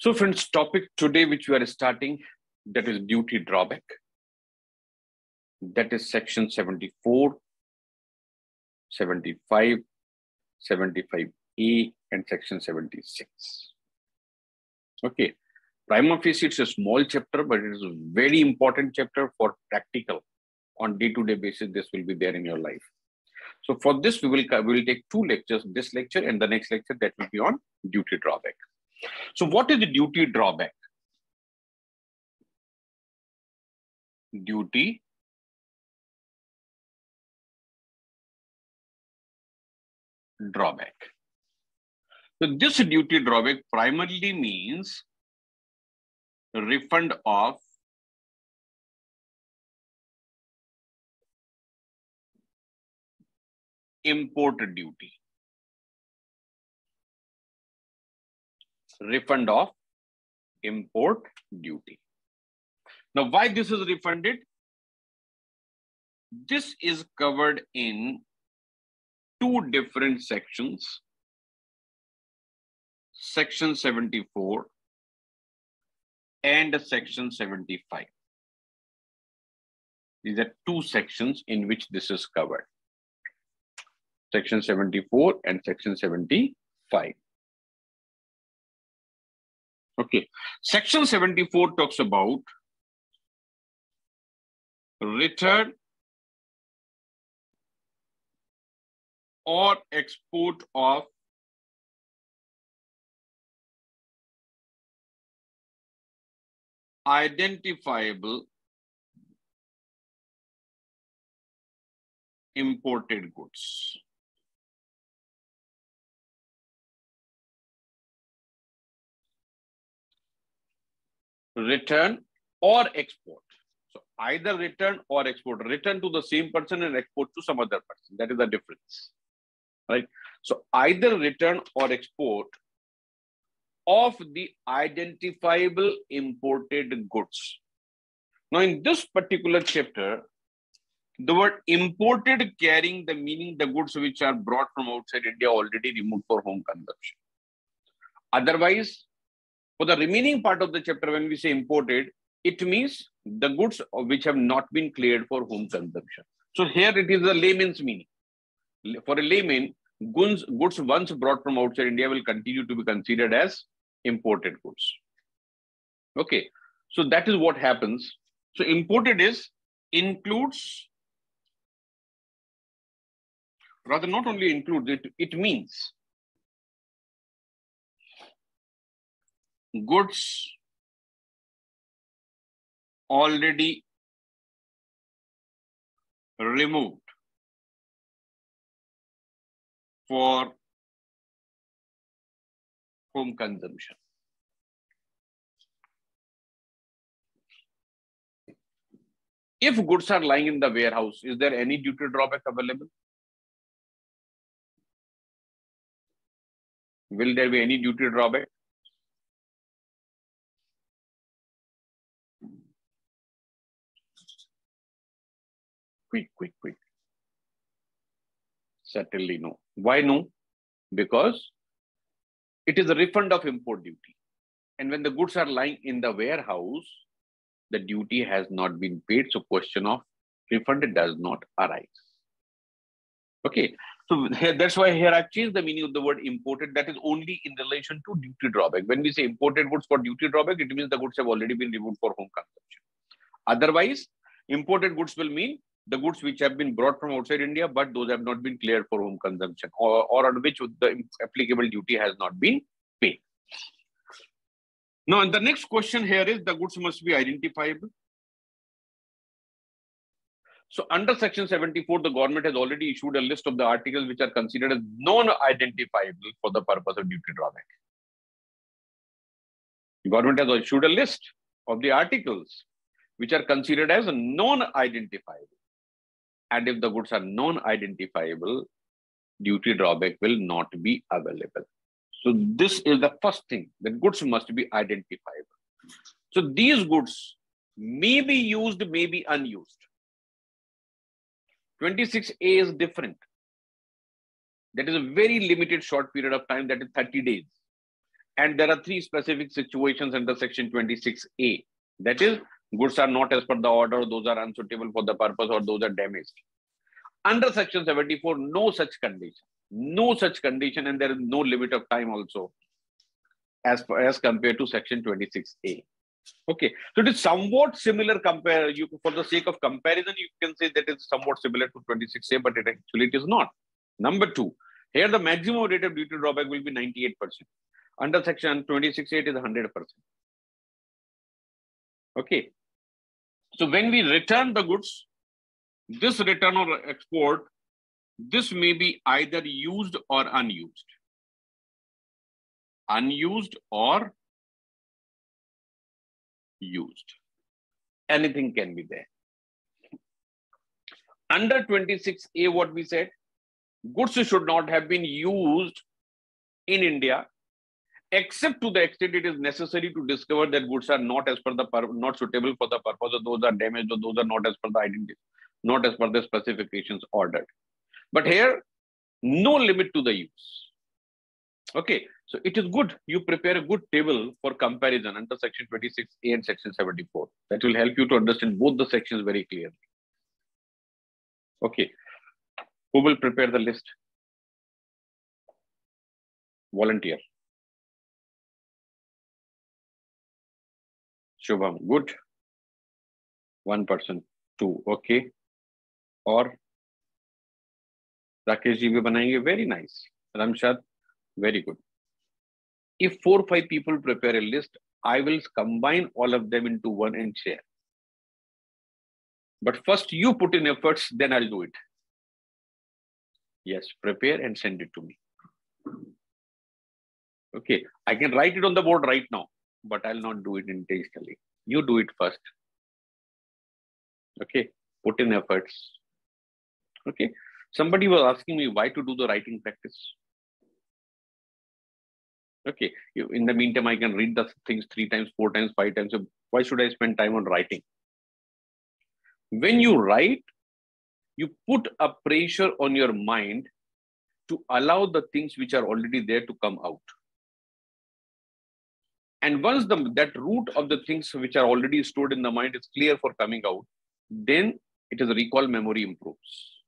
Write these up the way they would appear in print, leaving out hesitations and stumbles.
So friends, topic today which we are starting, that is duty drawback. That is section 74, 75, 75A and section 76. Okay. Prima facie, it's a small chapter, but it is a very important chapter for practical. On day-to-day basis, this will be there in your life. So for this, we will take two lectures, this lecture and the next lecture that will be on duty drawback. So what is the duty drawback? Duty drawback. So this duty drawback primarily means refund of import duty. Refund of import duty. Now, why this is refunded? This is covered in two different sections. Section 74 and section 75. These are two sections in which this is covered. Section 74 and section 75. Okay. Section 74 talks about return or export of identifiable imported goods. Return or export. So either return or export. Return to the same person and export to some other person. That is the difference. Right? So either return or export of the identifiable imported goods. Now in this particular chapter, the word imported carrying the meaning the goods which are brought from outside India already removed for home consumption. Otherwise, for the remaining part of the chapter, when we say imported, it means the goods which have not been cleared for home consumption. So here it is a layman's meaning. For a layman, goods once brought from outside India will continue to be considered as imported goods. Okay, so that is what happens. So imported includes, rather not only includes, it means goods already removed for home consumption. If goods are lying in the warehouse, is there any duty drawback available? Will there be any duty drawback? Quick. Certainly no. Why no? Because it is a refund of import duty. And when the goods are lying in the warehouse, the duty has not been paid. So question of refund does not arise. Okay. So that's why here I've changed the meaning of the word imported. That is only in relation to duty drawback. When we say imported goods for duty drawback, it means the goods have already been removed for home consumption. Otherwise, imported goods will mean the goods which have been brought from outside India, but those have not been cleared for home consumption or on which the applicable duty has not been paid. Now, and the next question here is the goods must be identifiable. So under section 74, the government has already issued a list of the articles which are considered as non-identifiable for the purpose of duty drawback. The government has issued a list of the articles which are considered as non-identifiable. And if the goods are non-identifiable, duty drawback will not be available. So this is the first thing, the goods must be identifiable. So these goods may be used, may be unused. 26A is different. That is a very limited short period of time, that is 30 days. And there are three specific situations under section 26A. That is, goods are not as per the order, those are unsuitable for the purpose, or those are damaged. Under section 74, no such condition, and there is no limit of time also as compared to section 26A. Okay, so it is somewhat similar. For the sake of comparison, you can say that it's somewhat similar to 26A, but it is not. Number two, here the maximum rate of duty drawback will be 98%. Under section 26A, it is 100%. Okay, so when we return the goods, this return or export, this may be either used or unused. Unused or used. Anything can be there. Under 26A, what we said, goods should not have been used in India, except to the extent it is necessary to discover that goods are not as per the not suitable for the purpose, or those are damaged, or those are not as per the identity, not as per the specifications ordered. But here, no limit to the use. Okay, so it is good you prepare a good table for comparison under section 26A and section 74. That will help you to understand both the sections very clearly. Okay, who will prepare the list? Volunteer. Shubham, good. One person, two, okay. Or Rakesh ji bhi banayenge, very nice. Ramshad, very good. If 4 or 5 people prepare a list, I will combine all of them into one and share. But first you put in efforts, then I'll do it. Yes, prepare and send it to me. Okay, I can write it on the board right now, but I'll not do it intentionally. You do it first. Okay, put in efforts. Okay, somebody was asking me why to do the writing practice. Okay, in the meantime, I can read the things 3 times, 4 times, 5 times. So why should I spend time on writing? When you write, you put a pressure on your mind to allow the things which are already there to come out. And once that root of the things which are already stored in the mind is clear for coming out, then it is recall memory improves.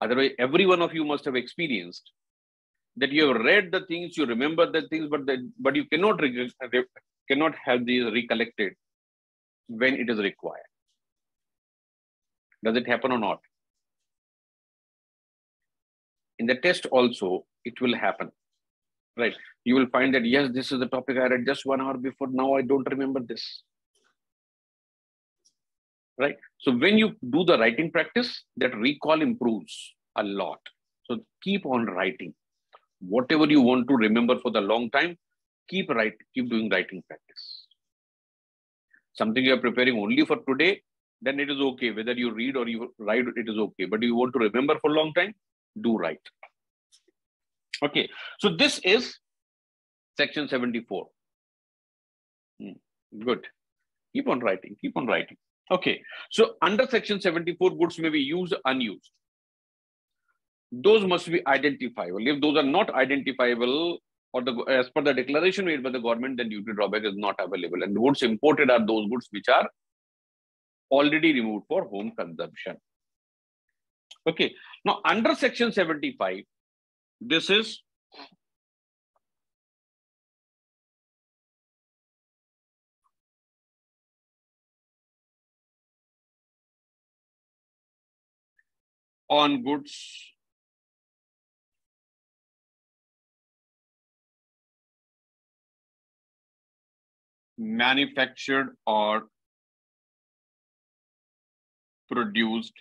Otherwise, every one of you must have experienced that you have read the things, you remember the things, but you cannot have these recollected when it is required. Does it happen or not? In the test also, it will happen, right? You will find that, yes, this is the topic I read just 1 hour before. Now I don't remember this, right? So when you do the writing practice, that recall improves a lot. So keep on writing. Whatever you want to remember for the long time, keep doing writing practice. Something you are preparing only for today, then it is okay. Whether you read or you write, it is okay. But you want to remember for a long time, do write. Okay, so this is section 74. Good. Keep on writing, keep on writing. Okay, so under section 74, goods may be used, unused. Those must be identifiable. If those are not identifiable, or as per the declaration made by the government, then duty drawback is not available. And goods imported are those goods which are already removed for home consumption. Okay, now under section 75, this is on goods manufactured or produced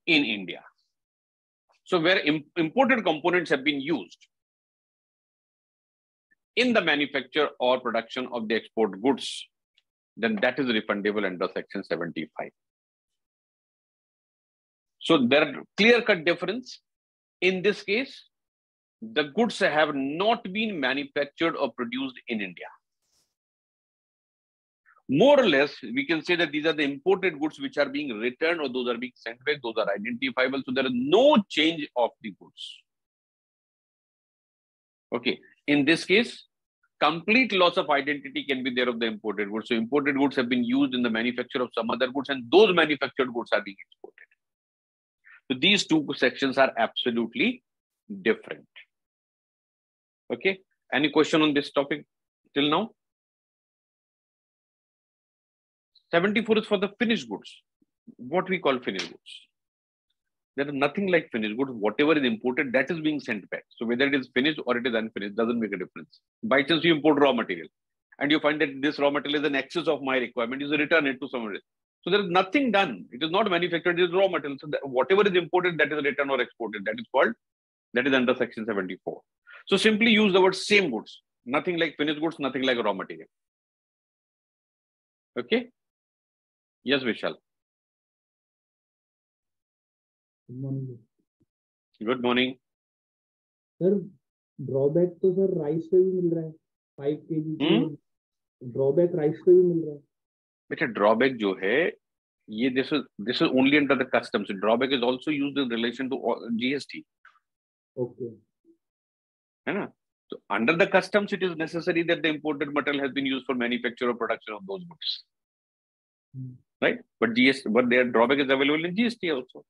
in India. So where imported components have been used in the manufacture or production of the export goods, then that is refundable under section 75. So there are clear-cut difference. In this case, the goods have not been manufactured or produced in India. more or less, we can say that these are the imported goods which are being returned or those are being sent back. Those are identifiable. So there is no change of the goods. Okay. In this case, complete loss of identity can be there of the imported goods. So imported goods have been used in the manufacture of some other goods and those manufactured goods are being exported. So these two sections are absolutely different. Okay. Any question on this topic till now? 74 is for the finished goods. What we call finished goods. There is nothing like finished goods. Whatever is imported, that is being sent back. So whether it is finished or it is unfinished, doesn't make a difference. By chance you import raw material and you find that this raw material is in excess of my requirement, you return it to someone else. So there is nothing done. It is not manufactured, it is raw material. So whatever is imported, that is returned or exported. That is under section 74. So simply use the word same goods. Nothing like finished goods, nothing like raw material. Okay? Yes, Vishal. Good morning. Good morning. Sir drawback तो sir rice पे भी मिल रहा है 5 kg drawback rice पे भी मिल रहा है बेटा ड्रॉबैक जो है ये this is only under the customs. Drawback is also used in relation to GST. Okay. है ना? So under the customs it is necessary that the imported material has been used for manufacture or production of those goods. Right? But their drawback is available in GST also.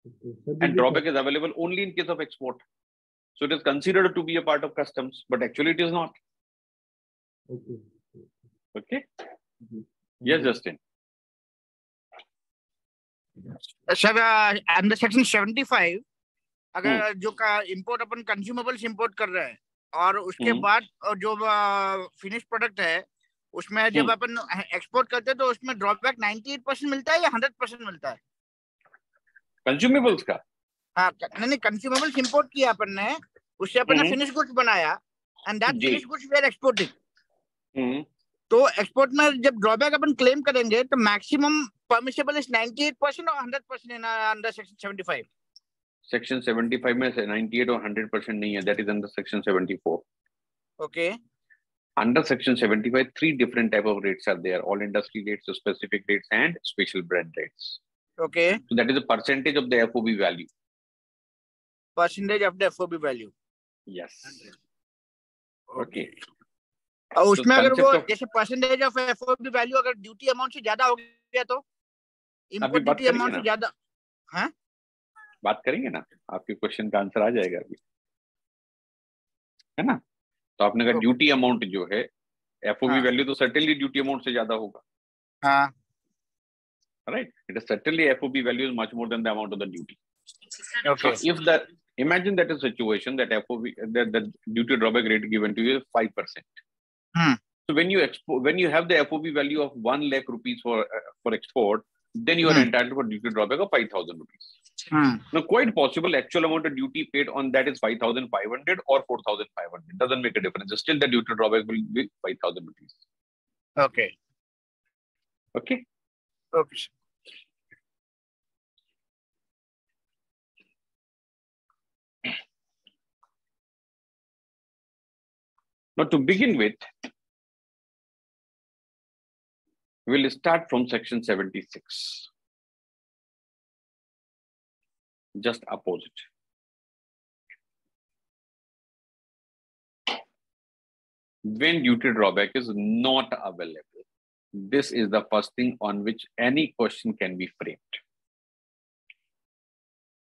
Okay. And drawback is available only in case of export. So it is considered to be a part of customs, but actually it is not. Okay. Okay. Yes, Justin. Sir under section 75 अगर जो का import अपन consumables import कर रहे हैं और उसके बाद जो फिनिश प्रोडक्ट है उसमें जब अपन एक्सपोर्ट करते हैं तो उसमें ड्रॉबैक 98% मिलता है या 100% मिलता है कंज्यूमेबल्स का? हाँ नहीं कंज्यूमेबल्स इंपोर्ट किया अपन ने उससे अपन ने फिनिश गुड्स बनाया and that finish goods we are exporting तो एक्सपोर्ट में जब ड्रॉबैक अपन क्लेम करेंगे तो मैक्सिमम परमिसेबल इज 98% और 100% इन अंडर सेक्शन 75 सेक्शन 75 में 98 और 100% नहीं है that is under section 74 okay under section 75 3 different type of rates are there all industry rates specific rates and special brand rates okay so that is a percentage of the FOB value percentage of the FOB value yes okay और उसमें अगर वो जैसे percentage of FOB value अगर duty amount से ज्यादा हो गया तो इंपोर्ट ड्यूटी अमाउंट से ज्यादा हाँ बात करेंगे ना आपके क्वेश्चन का आंसर आ जाएगा अभी है ना तो आपने कहा ड्यूटी अमाउंट जो है FOB वैल्यू तो सर्टेनली ड्यूटी अमाउंट से ज्यादा होगा हाँ right it is certainly FOB value is much more than the amount of the duty okay so if that imagine that a situation that FOB the duty drawback rate given to you is 5% so when you have the FOB value of 1 lakh rupees for export then you are entitled for duty drawback of 5,000 rupees now quite possible actual amount of duty paid on that is 5,500 or 4,500 doesn't make a difference still the duty drawback will be 5,000 rupees okay okay okay now to begin with we'll start from section 76 just opposite when duty drawback is not available this is the first thing on which any question can be framed